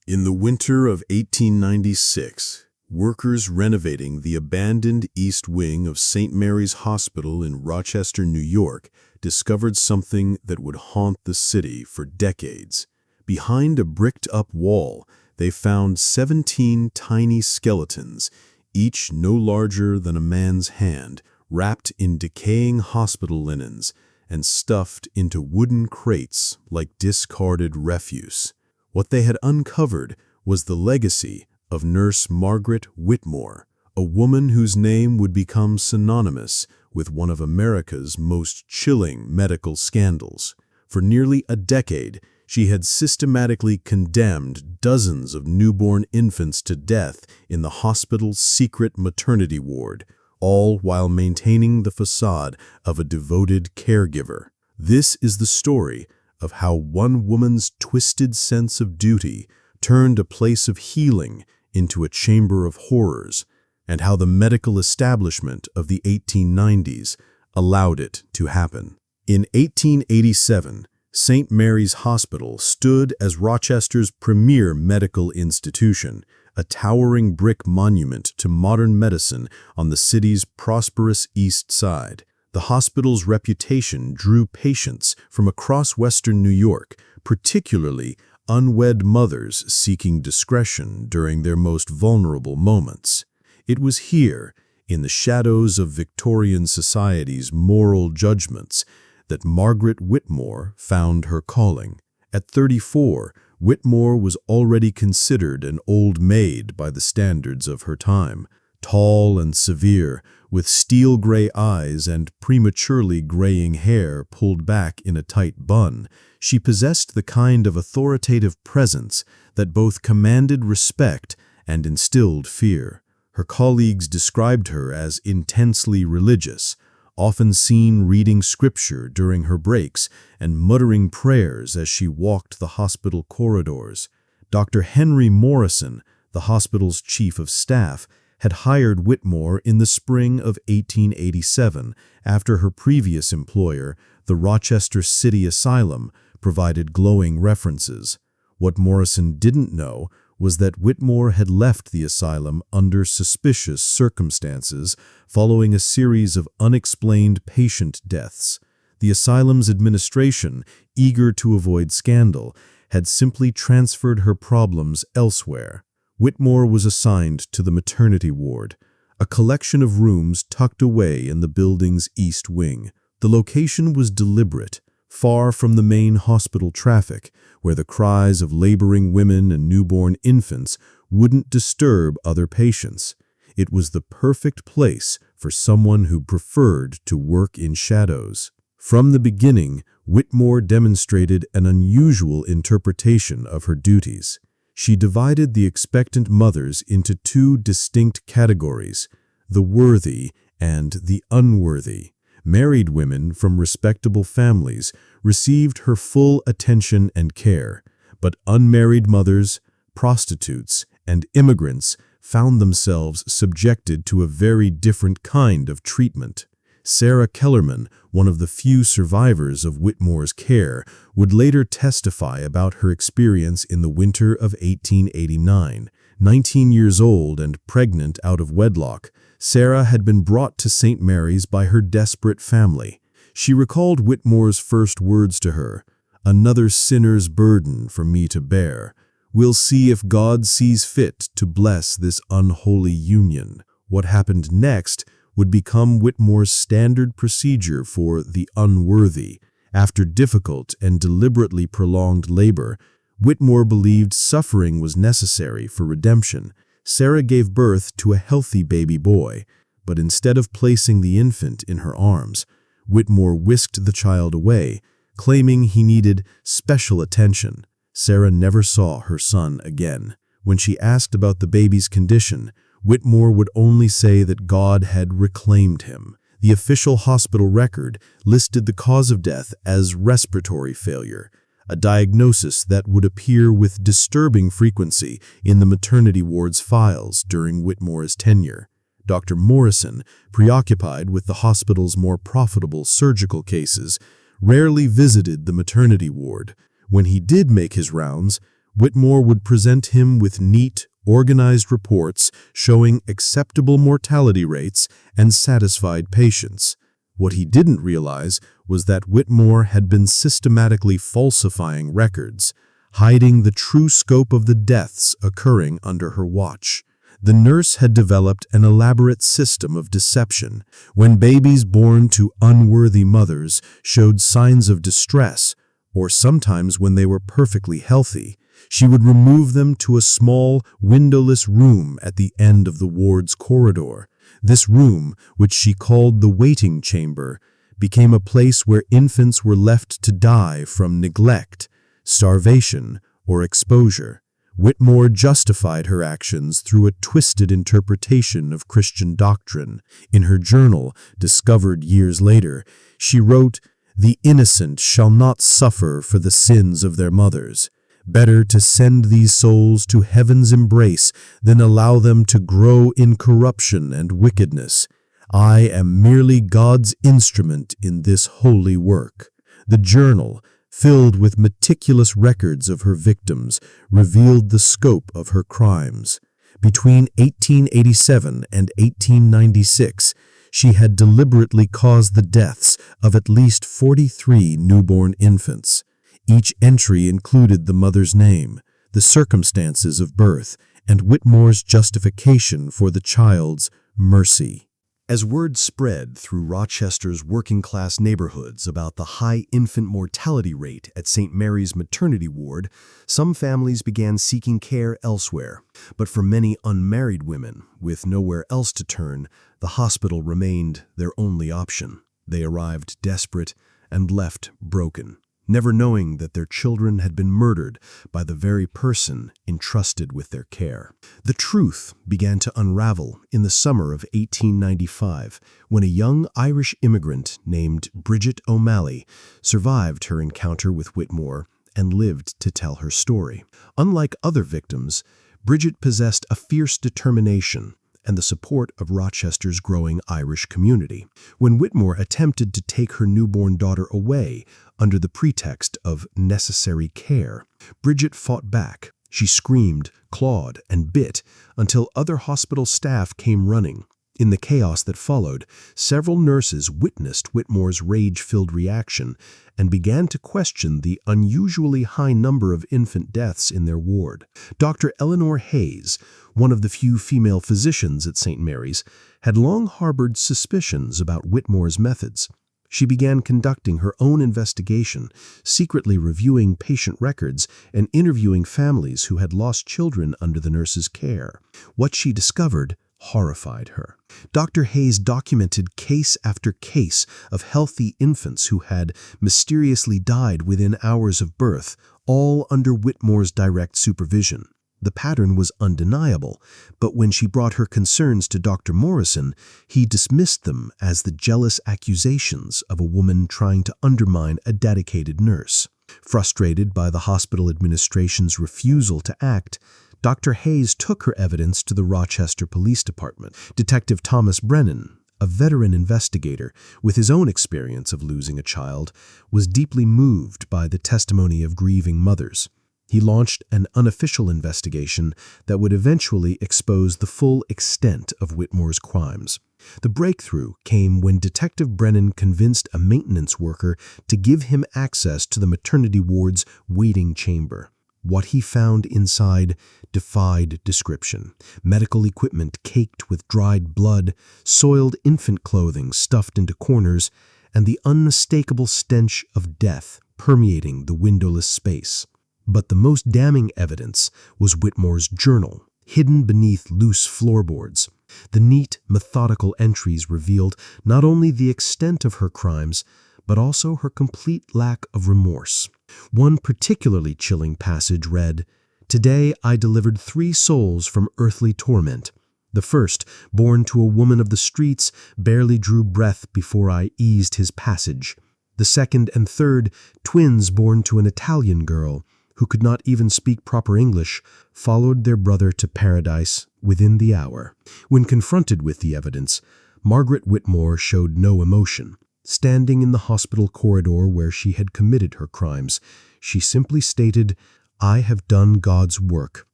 In the winter of 1896, workers renovating the abandoned East Wing of St. Mary's Hospital in Rochester, New York, discovered something that would haunt the city for decades. Behind a bricked-up wall, they found 17 tiny skeletons, each no larger than a man's hand, wrapped in decaying hospital linens and stuffed into wooden crates like discarded refuse. What they had uncovered was the legacy of nurse Margaret Whitmore, a woman whose name would become synonymous with one of America's most chilling medical scandals. For nearly a decade, she had systematically condemned dozens of newborn infants to death in the hospital's secret maternity ward, all while maintaining the facade of a devoted caregiver. This is the story of how one woman's twisted sense of duty turned a place of healing into a chamber of horrors, and how the medical establishment of the 1890s allowed it to happen. In 1887, St. Mary's Hospital stood as Rochester's premier medical institution, a towering brick monument to modern medicine on the city's prosperous East Side. The hospital's reputation drew patients from across Western New York, particularly unwed mothers seeking discretion during their most vulnerable moments. It was here, in the shadows of Victorian society's moral judgments, that Margaret Whitmore found her calling. At 34, Whitmore was already considered an old maid by the standards of her time. Tall and severe, with steel-gray eyes and prematurely graying hair pulled back in a tight bun, she possessed the kind of authoritative presence that both commanded respect and instilled fear. Her colleagues described her as intensely religious, often seen reading scripture during her breaks and muttering prayers as she walked the hospital corridors. Dr. Henry Morrison, the hospital's chief of staff, had hired Whitmore in the spring of 1887 after her previous employer, the Rochester City Asylum, provided glowing references. What Morrison didn't know was that Whitmore had left the asylum under suspicious circumstances following a series of unexplained patient deaths. The asylum's administration, eager to avoid scandal, had simply transferred her problems elsewhere. Whitmore was assigned to the maternity ward, a collection of rooms tucked away in the building's east wing. The location was deliberate, far from the main hospital traffic, where the cries of laboring women and newborn infants wouldn't disturb other patients. It was the perfect place for someone who preferred to work in shadows. From the beginning, Whitmore demonstrated an unusual interpretation of her duties. She divided the expectant mothers into two distinct categories, the worthy and the unworthy. Married women from respectable families received her full attention and care, but unmarried mothers, prostitutes, and immigrants found themselves subjected to a very different kind of treatment. Sarah Kellerman, one of the few survivors of Whitmore's care, would later testify about her experience in the winter of 1889. 19 years old and pregnant out of wedlock, Sarah had been brought to St. Mary's by her desperate family. She recalled Whitmore's first words to her, "Another sinner's burden for me to bear. We'll see if God sees fit to bless this unholy union." What happened next would become Whitmore's standard procedure for the unworthy. After difficult and deliberately prolonged labor, Whitmore believed suffering was necessary for redemption. Sarah gave birth to a healthy baby boy, but instead of placing the infant in her arms, Whitmore whisked the child away, claiming he needed special attention. Sarah never saw her son again. When she asked about the baby's condition, Whitmore would only say that God had reclaimed him. The official hospital record listed the cause of death as respiratory failure, a diagnosis that would appear with disturbing frequency in the maternity ward's files during Whitmore's tenure. Dr. Morrison, preoccupied with the hospital's more profitable surgical cases, rarely visited the maternity ward. When he did make his rounds, Whitmore would present him with neat, organized reports showing acceptable mortality rates and satisfied patients. What he didn't realize was that Whitmore had been systematically falsifying records, hiding the true scope of the deaths occurring under her watch. The nurse had developed an elaborate system of deception. When babies born to unworthy mothers showed signs of distress, or sometimes when they were perfectly healthy, she would remove them to a small, windowless room at the end of the ward's corridor. This room, which she called the waiting chamber, became a place where infants were left to die from neglect, starvation, or exposure. Whitmore justified her actions through a twisted interpretation of Christian doctrine. In her journal, discovered years later, she wrote, "The innocent shall not suffer for the sins of their mothers. Better to send these souls to heaven's embrace than allow them to grow in corruption and wickedness. I am merely God's instrument in this holy work." The journal, filled with meticulous records of her victims, revealed the scope of her crimes. Between 1887 and 1896, she had deliberately caused the deaths of at least 43 newborn infants. Each entry included the mother's name, the circumstances of birth, and Whitmore's justification for the child's mercy. As word spread through Rochester's working-class neighborhoods about the high infant mortality rate at St. Mary's maternity ward, some families began seeking care elsewhere. But for many unmarried women, with nowhere else to turn, the hospital remained their only option. They arrived desperate and left broken, never knowing that their children had been murdered by the very person entrusted with their care. The truth began to unravel in the summer of 1895, when a young Irish immigrant named Bridget O'Malley survived her encounter with Whitmore and lived to tell her story. Unlike other victims, Bridget possessed a fierce determination and the support of Rochester's growing Irish community. When Whitmore attempted to take her newborn daughter away under the pretext of necessary care, Bridget fought back. She screamed, clawed, and bit until other hospital staff came running. In the chaos that followed, several nurses witnessed Whitmore's rage-filled reaction and began to question the unusually high number of infant deaths in their ward. Dr. Eleanor Hayes, one of the few female physicians at St. Mary's, had long harbored suspicions about Whitmore's methods. She began conducting her own investigation, secretly reviewing patient records and interviewing families who had lost children under the nurse's care. What she discovered horrified her. Dr. Hayes documented case after case of healthy infants who had mysteriously died within hours of birth, all under Whitmore's direct supervision. The pattern was undeniable, but when she brought her concerns to Dr. Morrison, he dismissed them as the jealous accusations of a woman trying to undermine a dedicated nurse. Frustrated by the hospital administration's refusal to act, Dr. Hayes took her evidence to the Rochester Police Department. Detective Thomas Brennan, a veteran investigator with his own experience of losing a child, was deeply moved by the testimony of grieving mothers. He launched an unofficial investigation that would eventually expose the full extent of Whitmore's crimes. The breakthrough came when Detective Brennan convinced a maintenance worker to give him access to the maternity ward's waiting chamber. What he found inside defied description. Medical equipment caked with dried blood, soiled infant clothing stuffed into corners, and the unmistakable stench of death permeating the windowless space. But the most damning evidence was Whitmore's journal, hidden beneath loose floorboards. The neat, methodical entries revealed not only the extent of her crimes, but also her complete lack of remorse. One particularly chilling passage read, "Today I delivered 3 souls from earthly torment. The first, born to a woman of the streets, barely drew breath before I eased his passage. The second and third, twins born to an Italian girl, who could not even speak proper English, followed their brother to paradise within the hour." When confronted with the evidence, Margaret Whitmore showed no emotion. Standing in the hospital corridor where she had committed her crimes, she simply stated, I have done God's work.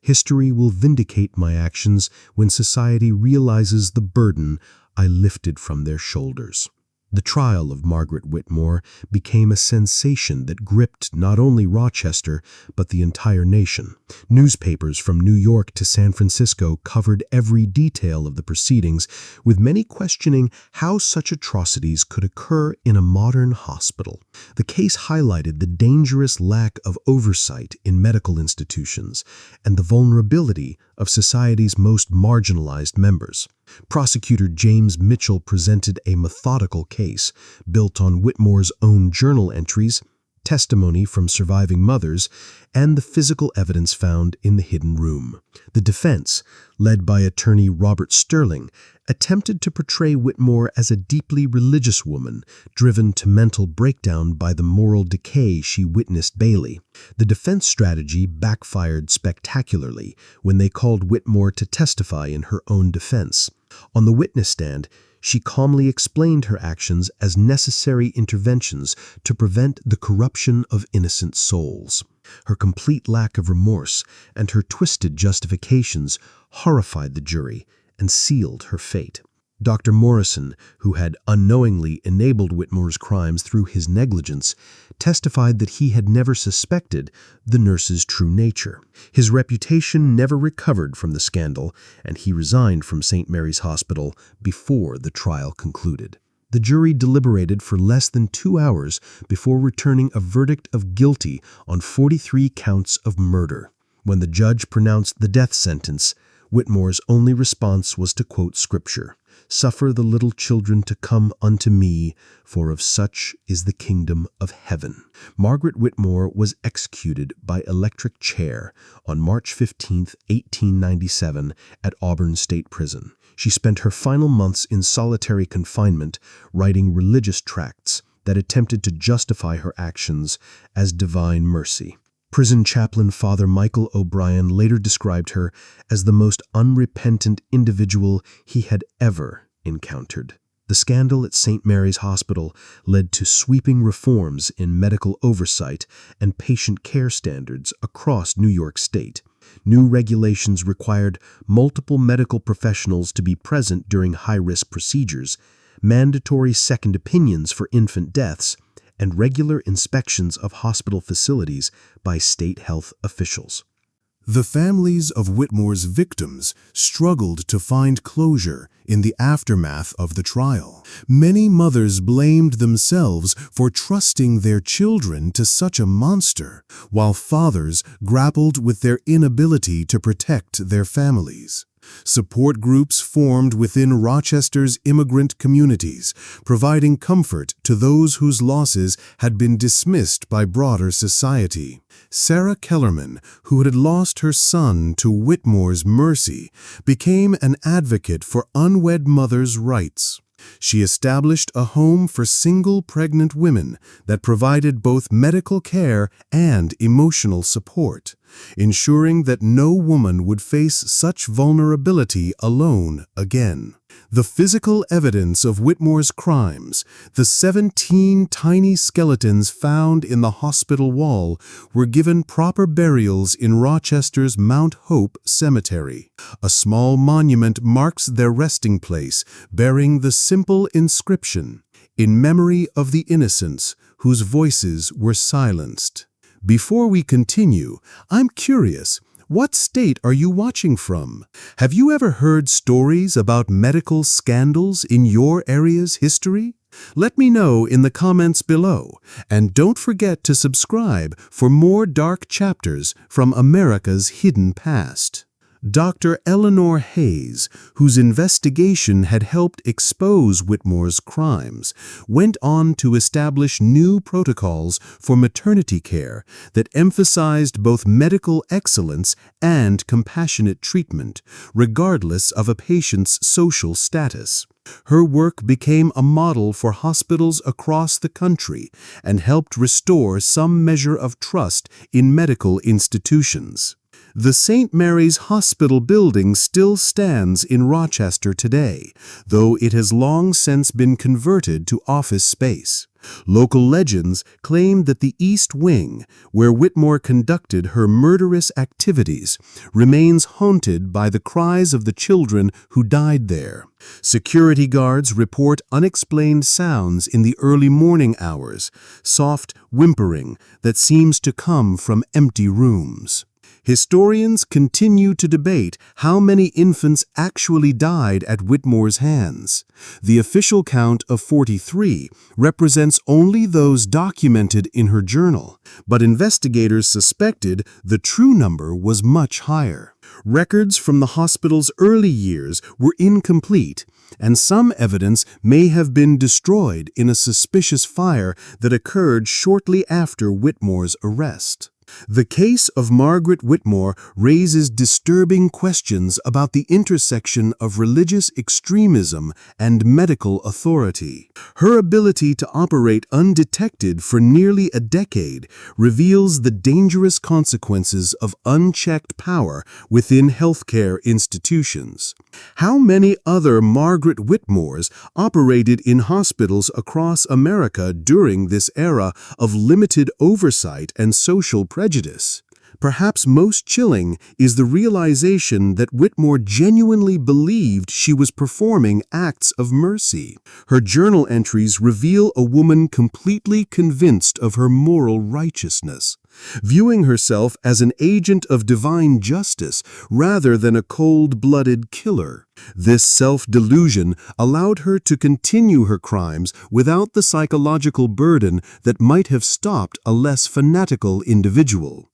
History will vindicate my actions when society realizes the burden I lifted from their shoulders. The trial of Margaret Whitmore became a sensation that gripped not only Rochester, but the entire nation. Newspapers from New York to San Francisco covered every detail of the proceedings, with many questioning how such atrocities could occur in a modern hospital. The case highlighted the dangerous lack of oversight in medical institutions and the vulnerability of society's most marginalized members. Prosecutor James Mitchell presented a methodical case built on Whitmore's own journal entries, testimony from surviving mothers, and the physical evidence found in the hidden room. The defense, led by attorney Robert Sterling, attempted to portray Whitmore as a deeply religious woman, driven to mental breakdown by the moral decay she witnessed daily. The defense strategy backfired spectacularly when they called Whitmore to testify in her own defense. On the witness stand, she calmly explained her actions as necessary interventions to prevent the corruption of innocent souls. Her complete lack of remorse and her twisted justifications horrified the jury and sealed her fate. Dr. Morrison, who had unknowingly enabled Whitmore's crimes through his negligence, testified that he had never suspected the nurse's true nature. His reputation never recovered from the scandal, and he resigned from St. Mary's Hospital before the trial concluded. The jury deliberated for less than 2 hours before returning a verdict of guilty on 43 counts of murder. When the judge pronounced the death sentence, Whitmore's only response was to quote scripture, "Suffer the little children to come unto me, for of such is the kingdom of heaven." Margaret Whitmore was executed by electric chair on March 15, 1897, at Auburn State Prison. She spent her final months in solitary confinement, writing religious tracts that attempted to justify her actions as divine mercy. Prison chaplain Father Michael O'Brien later described her as the most unrepentant individual he had ever encountered. The scandal at St. Mary's Hospital led to sweeping reforms in medical oversight and patient care standards across New York State. New regulations required multiple medical professionals to be present during high-risk procedures, mandatory second opinions for infant deaths, and regular inspections of hospital facilities by state health officials. The families of Whitmore's victims struggled to find closure in the aftermath of the trial. Many mothers blamed themselves for trusting their children to such a monster, while fathers grappled with their inability to protect their families. Support groups formed within Rochester's immigrant communities, providing comfort to those whose losses had been dismissed by broader society. Sarah Kellerman, who had lost her son to Whitmore's mercy, became an advocate for unwed mothers' rights. She established a home for single pregnant women that provided both medical care and emotional support, ensuring that no woman would face such vulnerability alone again. The physical evidence of Whitmore's crimes, the 17 tiny skeletons found in the hospital wall, were given proper burials in Rochester's Mount Hope Cemetery. A small monument marks their resting place, bearing the simple inscription, "In memory of the innocents whose voices were silenced." Before we continue, I'm curious, what state are you watching from? Have you ever heard stories about medical scandals in your area's history? Let me know in the comments below, and don't forget to subscribe for more dark chapters from America's hidden past. Dr. Eleanor Hayes, whose investigation had helped expose Whitmore's crimes, went on to establish new protocols for maternity care that emphasized both medical excellence and compassionate treatment, regardless of a patient's social status. Her work became a model for hospitals across the country and helped restore some measure of trust in medical institutions. The St. Mary's Hospital building still stands in Rochester today, though it has long since been converted to office space. Local legends claim that the East Wing, where Whitmore conducted her murderous activities, remains haunted by the cries of the children who died there. Security guards report unexplained sounds in the early morning hours, soft whimpering that seems to come from empty rooms. Historians continue to debate how many infants actually died at Whitmore's hands. The official count of 43 represents only those documented in her journal, but investigators suspected the true number was much higher. Records from the hospital's early years were incomplete, and some evidence may have been destroyed in a suspicious fire that occurred shortly after Whitmore's arrest. The case of Margaret Whitmore raises disturbing questions about the intersection of religious extremism and medical authority. Her ability to operate undetected for nearly a decade reveals the dangerous consequences of unchecked power within healthcare institutions. How many other Margaret Whitmores operated in hospitals across America during this era of limited oversight and social prejudice? Perhaps most chilling is the realization that Whitmore genuinely believed she was performing acts of mercy. Her journal entries reveal a woman completely convinced of her moral righteousness, viewing herself as an agent of divine justice rather than a cold-blooded killer. This self-delusion allowed her to continue her crimes without the psychological burden that might have stopped a less fanatical individual.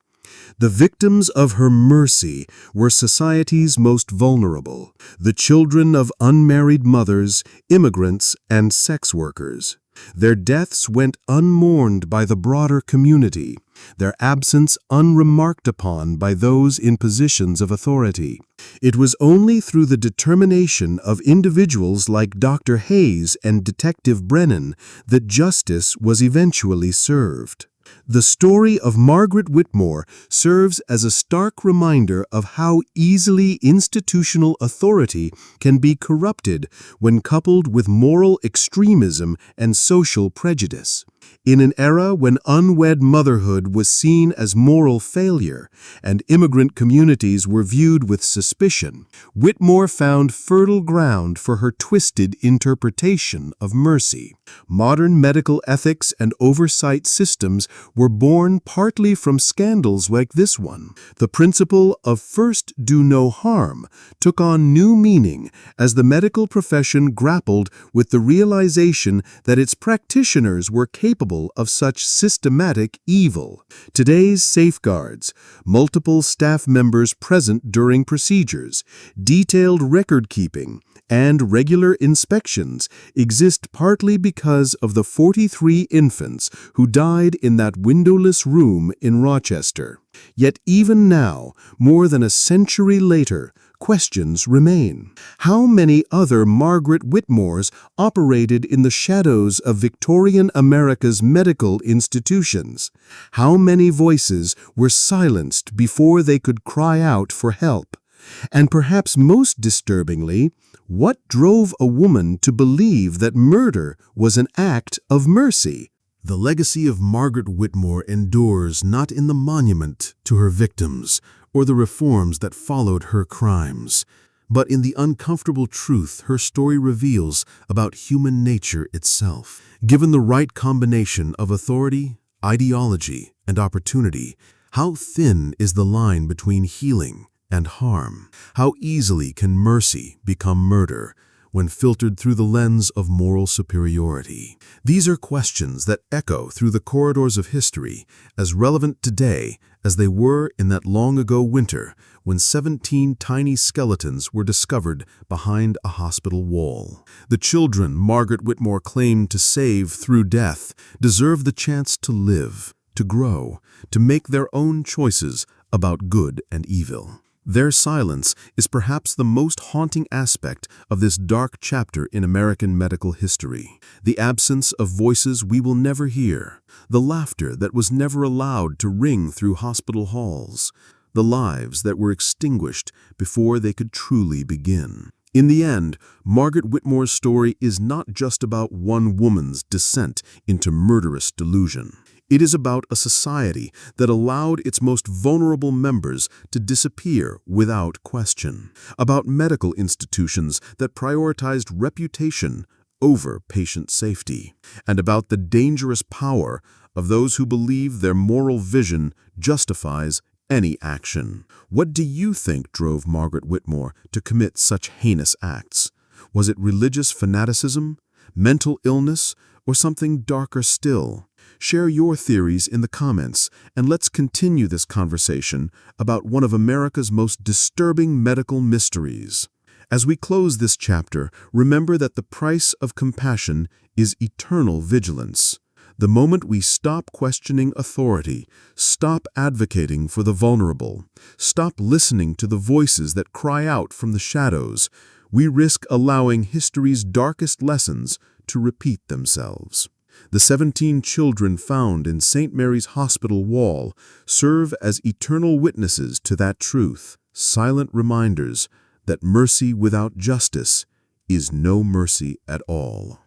The victims of her mercy were society's most vulnerable, the children of unmarried mothers, immigrants, and sex workers. Their deaths went unmourned by the broader community, their absence unremarked upon by those in positions of authority. It was only through the determination of individuals like Dr. Hayes and Detective Brennan that justice was eventually served. The story of Margaret Whitmore serves as a stark reminder of how easily institutional authority can be corrupted when coupled with moral extremism and social prejudice. In an era when unwed motherhood was seen as moral failure and immigrant communities were viewed with suspicion, Whitmore found fertile ground for her twisted interpretation of mercy. Modern medical ethics and oversight systems were born partly from scandals like this one. The principle of first do no harm took on new meaning as the medical profession grappled with the realization that its practitioners were capable of such systematic evil. Today's safeguards, multiple staff members present during procedures, detailed record-keeping, and regular inspections exist partly because of the 43 infants who died in that windowless room in Rochester. Yet even now, more than a century later, questions remain. How many other Margaret Whitmores operated in the shadows of Victorian America's medical institutions? How many voices were silenced before they could cry out for help? And perhaps most disturbingly, what drove a woman to believe that murder was an act of mercy? The legacy of Margaret Whitmore endures not in the monument to her victims or the reforms that followed her crimes, but in the uncomfortable truth her story reveals about human nature itself. Given the right combination of authority, ideology, and opportunity, how thin is the line between healing and harm? How easily can mercy become murder when filtered through the lens of moral superiority? These are questions that echo through the corridors of history, as relevant today as they were in that long-ago winter when 17 tiny skeletons were discovered behind a hospital wall. The children Margaret Whitmore claimed to save through death deserve the chance to live, to grow, to make their own choices about good and evil. Their silence is perhaps the most haunting aspect of this dark chapter in American medical history. The absence of voices we will never hear, the laughter that was never allowed to ring through hospital halls, the lives that were extinguished before they could truly begin. In the end, Margaret Whitmore's story is not just about one woman's descent into murderous delusion. It is about a society that allowed its most vulnerable members to disappear without question, about medical institutions that prioritized reputation over patient safety, and about the dangerous power of those who believe their moral vision justifies any action. What do you think drove Margaret Whitmore to commit such heinous acts? Was it religious fanaticism, mental illness, or something darker still? Share your theories in the comments, and let's continue this conversation about one of America's most disturbing medical mysteries. As we close this chapter, remember that the price of compassion is eternal vigilance. The moment we stop questioning authority, stop advocating for the vulnerable, stop listening to the voices that cry out from the shadows, we risk allowing history's darkest lessons to repeat themselves. The 17 children found in St. Mary's Hospital wall serve as eternal witnesses to that truth, silent reminders that mercy without justice is no mercy at all.